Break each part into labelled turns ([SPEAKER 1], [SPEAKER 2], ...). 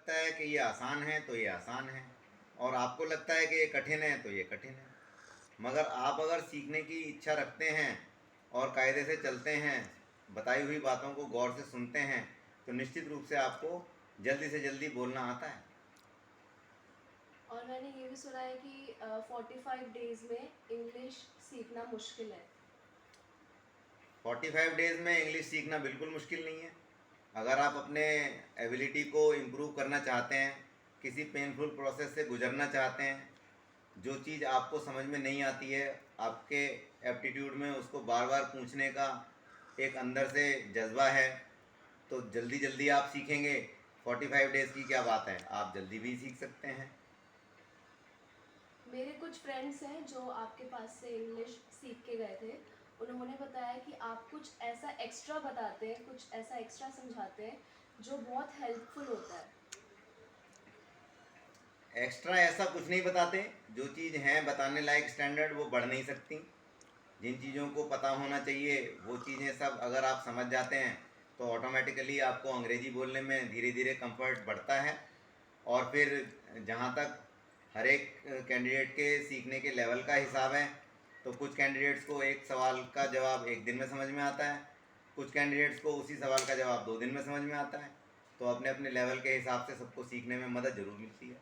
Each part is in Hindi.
[SPEAKER 1] लगता है कि ये आसान है तो ये आसान है, और आपको लगता है कि ये कठिन है तो ये कठिन है। मगर आप अगर सीखने की इच्छा रखते हैं और कायदे से चलते हैं, बताई हुई बातों को गौर से सुनते हैं, तो निश्चित रूप से आपको जल्दी से जल्दी बोलना आता है।
[SPEAKER 2] और मैंने ये भी सुना है कि 45 डेज में इंग्लिश सीखना मुश्किल है।
[SPEAKER 1] 45 डेज़ में इंग्लिश सीखना बिल्कुल मुश्किल नहीं है। अगर आप अपने एबिलिटी को इम्प्रूव करना चाहते हैं, किसी पेनफुल प्रोसेस से गुजरना चाहते हैं, जो चीज़ आपको समझ में नहीं आती है, आपके एप्टीट्यूड में उसको बार बार पूछने का एक अंदर से जज्बा है, तो जल्दी जल्दी आप सीखेंगे। 45 डेज़ की क्या बात है, आप जल्दी भी सीख सकते हैं।
[SPEAKER 2] मेरे कुछ फ्रेंड्स हैं जो आपके पास से इंग्लिश सीख के गए थे। उन्होंने बताया कि आप कुछ ऐसा एक्स्ट्रा बताते हैं, कुछ ऐसा एक्स्ट्रा समझाते हैं जो बहुत हेल्पफुल होता है।
[SPEAKER 1] एक्स्ट्रा ऐसा कुछ नहीं बताते। जो चीज़ हैं बताने लायक स्टैंडर्ड, वो बढ़ नहीं सकती। जिन चीज़ों को पता होना चाहिए वो चीज़ें सब अगर आप समझ जाते हैं, तो ऑटोमेटिकली आपको अंग्रेज़ी बोलने में धीरे धीरे कंफर्ट बढ़ता है। और फिर जहाँ तक हर एक कैंडिडेट के सीखने के लेवल का हिसाब है, तो कुछ कैंडिडेट्स को एक सवाल का जवाब एक दिन में समझ में आता है, कुछ कैंडिडेट्स को उसी सवाल का जवाब 2 दिन में समझ में आता है। तो अपने अपने लेवल के हिसाब से सबको सीखने में मदद ज़रूर मिलती है।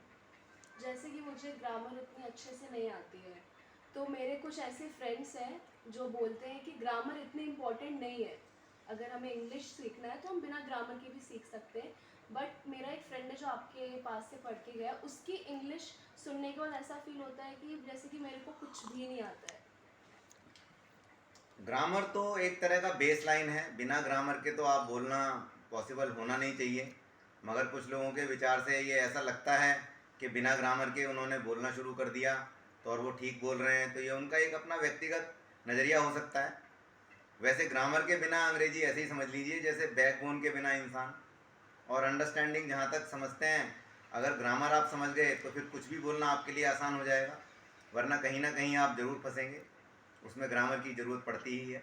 [SPEAKER 2] जैसे कि मुझे ग्रामर उतनी अच्छे से नहीं आती है, तो मेरे कुछ ऐसे फ्रेंड्स हैं जो बोलते हैं कि ग्रामर इतनी इम्पोर्टेंट नहीं है। अगर हमें इंग्लिश सीखना है तो हम बिना ग्रामर के भी सीख सकते हैं। बट मेरा एक फ्रेंड है जो आपके पास से पढ़ के गया, उसकी इंग्लिश सुनने के बाद ऐसा फील होता है कि जैसे कि मेरे को कुछ भी नहीं आता है।
[SPEAKER 1] ग्रामर तो एक तरह का बेस लाइन है, बिना ग्रामर के तो आप बोलना पॉसिबल होना नहीं चाहिए। मगर कुछ लोगों के विचार से ये ऐसा लगता है कि बिना ग्रामर के उन्होंने बोलना शुरू कर दिया तो और वो ठीक बोल रहे हैं, तो ये उनका एक अपना व्यक्तिगत नज़रिया हो सकता है। वैसे ग्रामर के बिना अंग्रेजी ऐसे ही समझ लीजिए जैसे बैकबोन के बिना इंसान। और अंडरस्टैंडिंग जहाँ तक समझते हैं, अगर ग्रामर आप समझ गए तो फिर कुछ भी बोलना आपके लिए आसान हो जाएगा, वरना कहीं ना कहीं आप ज़रूर फंसेंगे। उसमें ग्रामर की ज़रूरत पड़ती ही है।